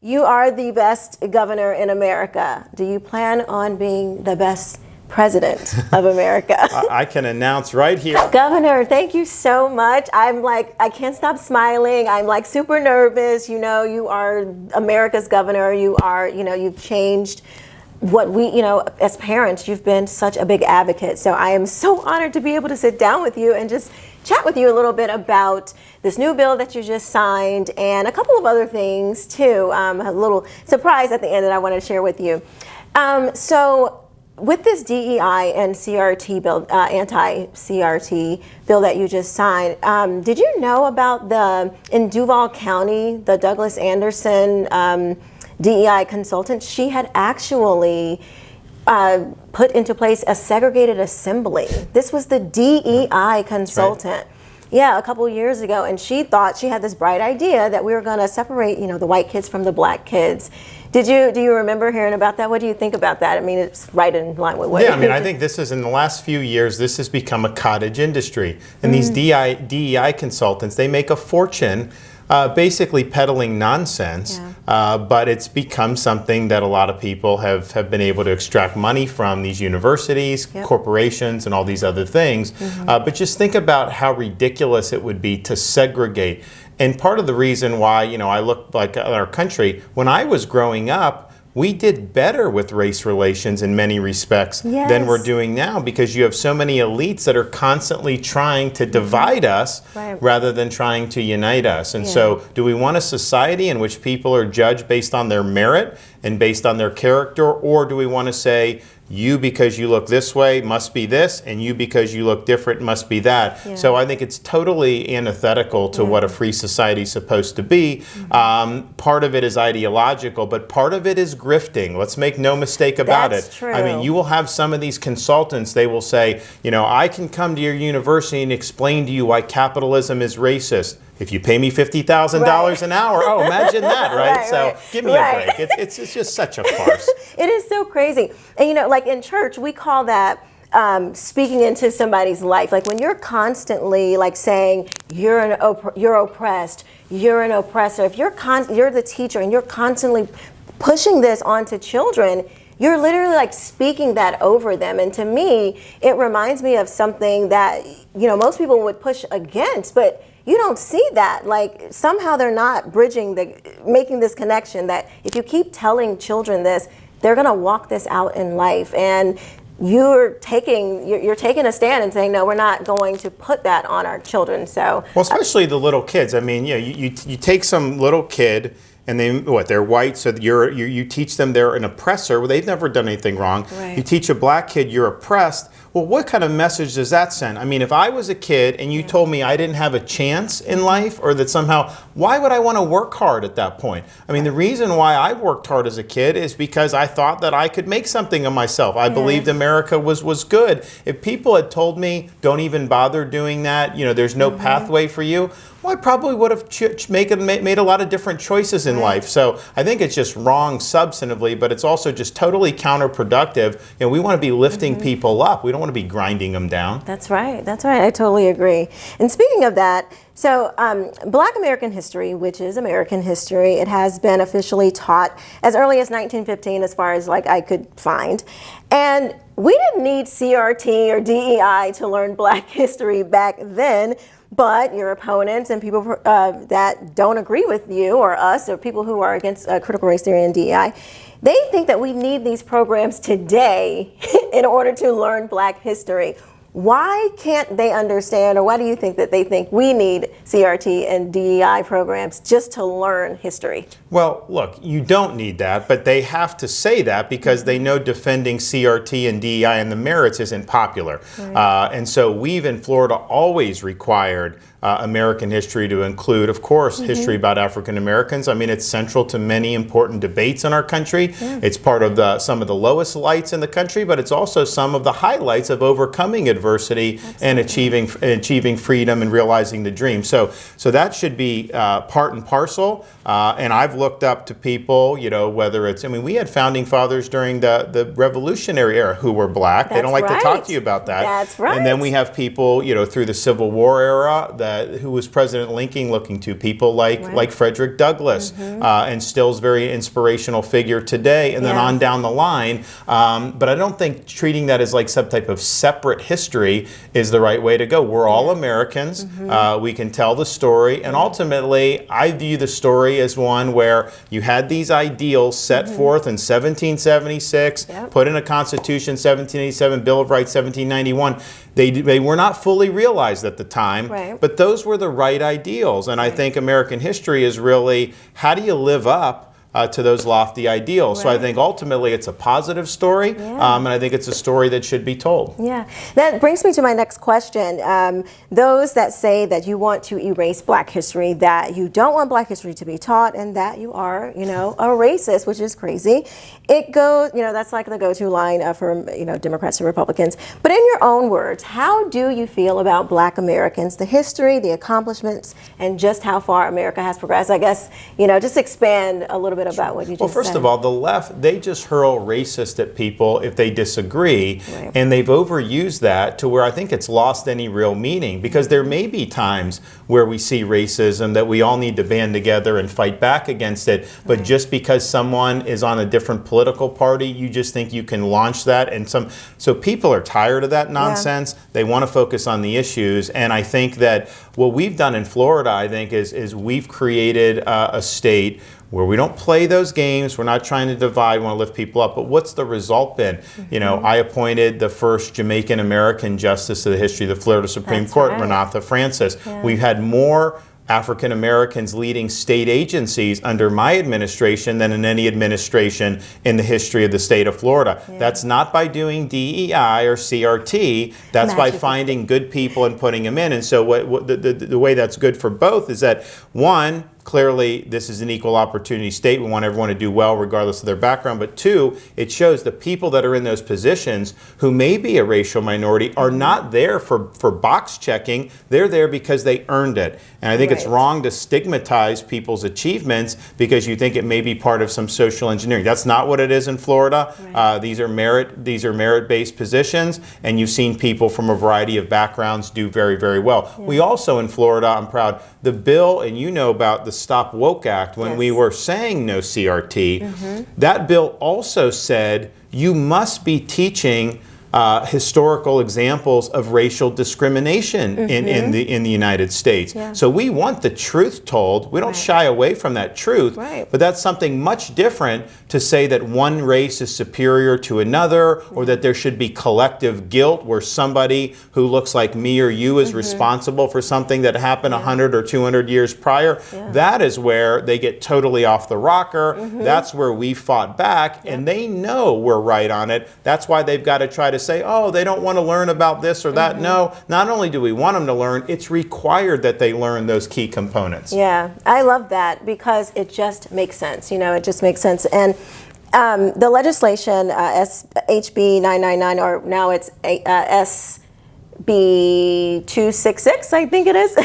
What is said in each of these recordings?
You are the best governor in America. Do you plan on being the best president of America? I can announce right here. Governor, thank you so much. I can't stop smiling. I'm super nervous. You are America's governor. You've changed what we, as parents, you've been such a big advocate. So I am so honored to be able to sit down with you and just chat with you a little bit about this new bill that you just signed and a couple of other things too. A little surprise at the end that I want to share with you. So with this DEI and CRT bill, anti-CRT bill that you just signed, did you know about in Duval County, the Douglas Anderson DEI consultant? She had actually put into place a segregated assembly. This was the DEI consultant. Right. Yeah, a couple years ago, and she thought she had this bright idea that we were going to separate, the white kids from the black kids. Do you remember hearing about that? What do you think about that? I mean, it's right in line with what. Yeah, I think this is, in the last few years, this has become a cottage industry, and these DEI consultants, they make a fortune. Basically peddling nonsense, but it's become something that a lot of people have been able to extract money from these universities, corporations, and all these other things. But just think about how ridiculous it would be to segregate. And part of the reason why, I look like at our country, when I was growing up, we did better with race relations in many respects than we're doing now, because you have so many elites that are constantly trying to divide us rather than trying to unite us. And so do we want a society in which people are judged based on their merit and based on their character, or do we want to say, you because you look this way must be this, and you because you look different must be that? So I think it's totally antithetical to what a free society is supposed to be. Part of it is ideological, but part of it is grifting. Let's make no mistake about it. True. I mean, you will have some of these consultants, they will say, I can come to your university and explain to you why capitalism is racist. If you pay me $50,000 an hour, imagine that, right? Give me a break. It's just such a farce. It is so crazy. And like in church, we call that speaking into somebody's life. Like when you're constantly saying you're oppressed, you're an oppressor. If you're the teacher and you're constantly pushing this onto children, you're literally speaking that over them. And to me, it reminds me of something that most people would push against, but you don't see that. Somehow they're not making this connection that if you keep telling children this, they're going to walk this out in life. And you're taking a stand and saying, no, we're not going to put that on our children. So, well, especially the little kids. I mean, you take some little kid and they're white, so you teach them they're an oppressor. Well, they've never done anything wrong. You teach a black kid you're oppressed. Well, what kind of message does that send? I mean, if I was a kid and you told me I didn't have a chance in life, or that somehow, why would I want to work hard at that point? I mean, the reason why I worked hard as a kid is because I thought that I could make something of myself. I believed America was good. If people had told me, don't even bother doing that, there's no pathway for you, well, I probably would have made a lot of different choices in life. So I think it's just wrong substantively, but it's also just totally counterproductive. We want to be lifting people up. We don't want to be grinding them down. That's right. I totally agree. And speaking of that, so Black American history, which is American history, it has been officially taught as early as 1915, as far as I could find. And we didn't need CRT or DEI to learn Black history back then. But your opponents and people that don't agree with you or us, or people who are against critical race theory and DEI, they think that we need these programs today in order to learn Black history. Why can't they understand, or why do you think that they think we need CRT and DEI programs just to learn history? Well, look, you don't need that, but they have to say that because they know defending CRT and DEI and the merits isn't popular. And so we've in Florida always required American history to include, of course, history about African Americans. I mean, it's central to many important debates in our country. It's part of some of the lowest lights in the country, but it's also some of the highlights of overcoming adversity and achieving freedom and realizing the dream. So that should be part and parcel. And I've looked up to people, whether it's, we had founding fathers during the Revolutionary era who were Black. They don't like to talk to you about that. That's right. And then we have people, through the Civil War era that who was President Lincoln looking to? People like Frederick Douglass, and still's very inspirational figure today, and then on down the line. But I don't think treating that as like some type of separate history is the right way to go. We're all Americans. We can tell the story, and ultimately, I view the story as one where you had these ideals set forth in 1776, put in a Constitution 1787, Bill of Rights 1791. They were not fully realized at the time, but those were the right ideals. And I think American history is really, how do you live up to those lofty ideals? So I think ultimately it's a positive story, and I think it's a story that should be told. Yeah, that brings me to my next question. Those that say that you want to erase Black history, that you don't want Black history to be taught, and that you are, you know, a racist, which is crazy. It goes, you know, that's like the go-to line for, you know, Democrats and Republicans. But in your own words, how do you feel about Black Americans, the history, the accomplishments, and just how far America has progressed? I guess, you know, just expand a little bit about what you just said. Well, first of all, the left, they just hurl racist at people if they disagree, and they've overused that to where I think it's lost any real meaning, because there may be times where we see racism that we all need to band together and fight back against it, but just because someone is on a different political party, you just think you can launch that, and so people are tired of that nonsense. They want to focus on the issues, and I think that what we've done in Florida, I think, is we've created a state where we don't play those games. We're not trying to divide, want to lift people up. But what's the result been? You know, I appointed the first Jamaican American justice of the history of the Florida Supreme Court, Renatha Francis. We've had more African Americans leading state agencies under my administration than in any administration in the history of the state of Florida. That's not by doing DEI or CRT. That's by finding good people and putting them in. And so the way that's good for both is that, one, clearly, this is an equal opportunity state. We want everyone to do well regardless of their background. But two, it shows the people that are in those positions who may be a racial minority are not there for box checking. They're there because they earned it. And I think it's wrong to stigmatize people's achievements because you think it may be part of some social engineering. That's not what it is in Florida. These are merit-based positions, and you've seen people from a variety of backgrounds do very, very well. We also in Florida, I'm proud, the bill, and you know about the Stop Woke Act, when we were saying no CRT, that bill also said you must be teaching historical examples of racial discrimination in the United States. So we want the truth told. We don't shy away from that truth, but that's something much different to say that one race is superior to another, or that there should be collective guilt where somebody who looks like me or you is responsible for something that happened 100 or 200 years prior. That is where they get totally off the rocker. That's where we fought back, and they know we're right on it. That's why they've got to try to say, oh, they don't want to learn about this or that. No, not only do we want them to learn, it's required that they learn those key components. Yeah, I love that because it just makes sense. You know, it just makes sense. And the legislation, HB 999, or now it's SB 266, I think it is,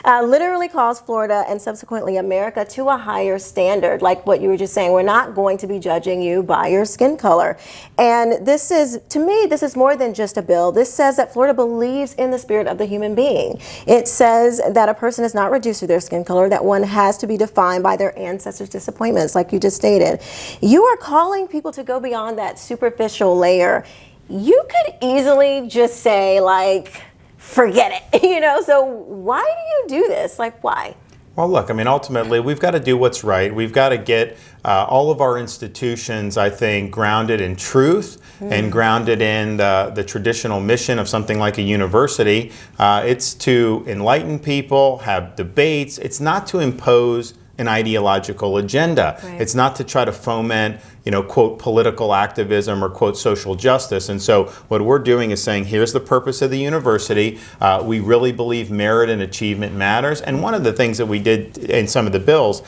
literally calls Florida and subsequently America to a higher standard. Like what you were just saying, we're not going to be judging you by your skin color. And this is, to me, this is more than just a bill. This says that Florida believes in the spirit of the human being. It says that a person is not reduced to their skin color, that one has to be defined by their ancestors' disappointments, like you just stated. You are calling people to go beyond that superficial layer. You could easily just say, like, forget it, you know? So why do you do this? Like, why? Well, look, I mean, ultimately, we've got to do what's right. We've got to get all of our institutions, I think, grounded in truth and grounded in the traditional mission of something like a university. It's to enlighten people, have debates. It's not to impose an ideological agenda. It's not to try to foment, you know, quote, political activism or quote, social justice. And so what we're doing is saying, here's the purpose of the university. We really believe merit and achievement matters. And one of the things that we did in some of the bills,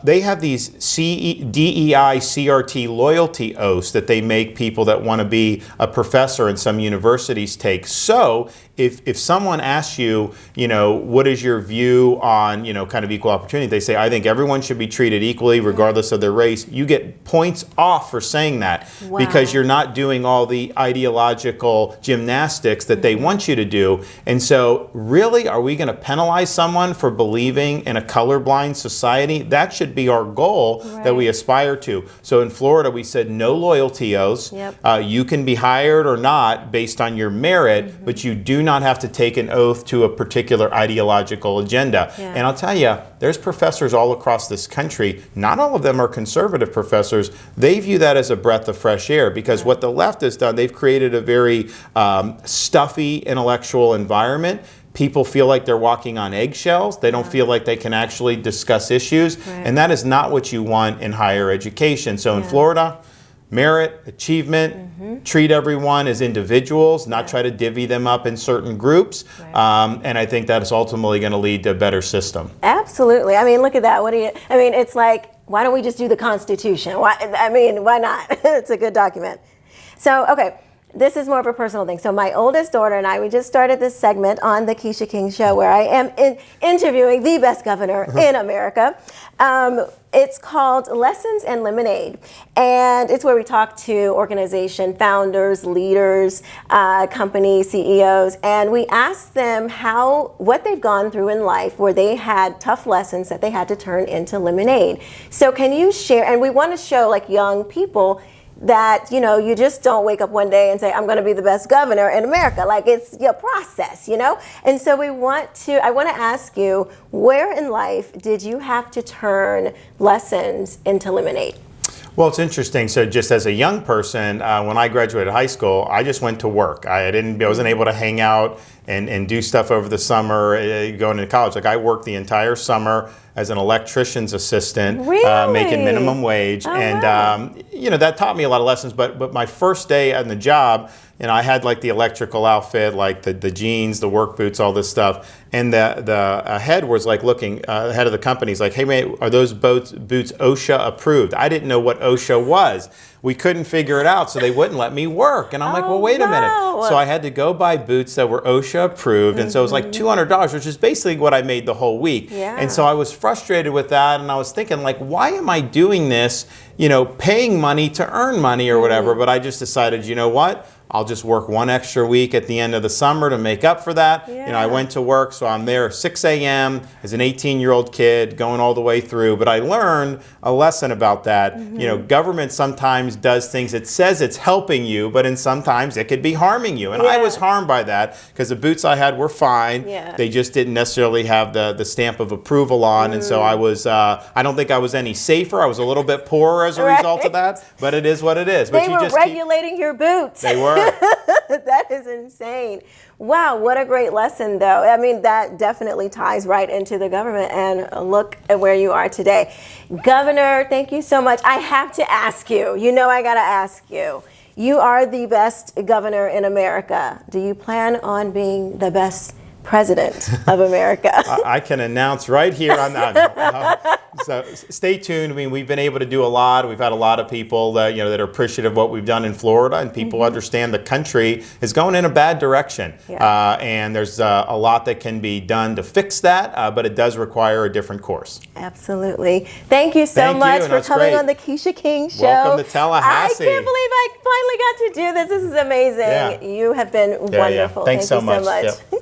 they have these DEI, CRT loyalty oaths that they make people that want to be a professor in some universities take. So if someone asks you, what is your view on, kind of equal opportunity, they say, I think everyone should be treated equally regardless of their race. You get points off for saying that because you're not doing all the ideological gymnastics that they want you to do. And so really, are we going to penalize someone for believing in a colorblind society? That should be our goal that we aspire to. So in Florida, we said no loyalty oaths. You can be hired or not based on your merit, but you do not have to take an oath to a particular ideological agenda. And I'll tell you, there's professors all across this country. Not all of them are conservative professors. They view that as a breath of fresh air because what the left has done, they've created a very stuffy intellectual environment. People feel like they're walking on eggshells. They don't feel like they can actually discuss issues. And that is not what you want in higher education. So in Florida, merit, achievement, treat everyone as individuals, not try to divvy them up in certain groups. And I think that is ultimately going to lead to a better system. Absolutely. I mean, look at that. It's like, why don't we just do the Constitution? Why not? It's a good document. So, okay. This is more of a personal thing. So my oldest daughter and I, we just started this segment on the Quisha King Show where I am interviewing the best governor in America. It's called Lessons and Lemonade. And it's where we talk to organization founders, leaders, company CEOs, and we ask them what they've gone through in life where they had tough lessons that they had to turn into lemonade. So can you share, and we want to show like young people that, you just don't wake up one day and say, I'm going to be the best governor in America. Like it's your process, And so I want to ask you, where in life did you have to turn lessons into lemonade? Well, it's interesting. So just as a young person, when I graduated high school, I just went to work. I wasn't able to hang out and do stuff over the summer going into college. Like I worked the entire summer as an electrician's assistant, making minimum wage. That taught me a lot of lessons. But my first day on the job, I had like the electrical outfit, like the jeans, the work boots, all this stuff. And the head was like looking, the head of the company's like, hey man, are those boots OSHA approved? I didn't know what OSHA was. We couldn't figure it out, so they wouldn't let me work. And I'm like, well, wait a minute. So I had to go buy boots that were OSHA approved. And so it was like $200, which is basically what I made the whole week. And so I was frustrated with that. And I was thinking, like, why am I doing this, paying money to earn money or whatever? But I just decided, you know what? I'll just work one extra week at the end of the summer to make up for that. I went to work, so I'm there 6 a.m. as an 18-year-old kid going all the way through. But I learned a lesson about that. Government sometimes does things, it says it's helping you, but sometimes it could be harming you. And I was harmed by that because the boots I had were fine. They just didn't necessarily have the stamp of approval on. And so I don't think I was any safer. I was a little bit poorer as a result of that, but it is what it is. They were regulating your boots. They were. That is insane. Wow, what a great lesson, though. I mean, that definitely ties right into the government, and look at where you are today. Governor, thank you so much. I have to ask you, I got to ask you. You are the best governor in America. Do you plan on being the best president of America? I can announce right here on that. So stay tuned. I mean, we've been able to do a lot. We've had a lot of people that that are appreciative of what we've done in Florida, and people understand the country is going in a bad direction. And there's a lot that can be done to fix that, but it does require a different course. Absolutely. Thank you so much for coming on the Quisha King Show. Welcome to Tallahassee. I can't believe I finally got to do this. This is amazing. You have been wonderful. Thanks so much. Thank you so much.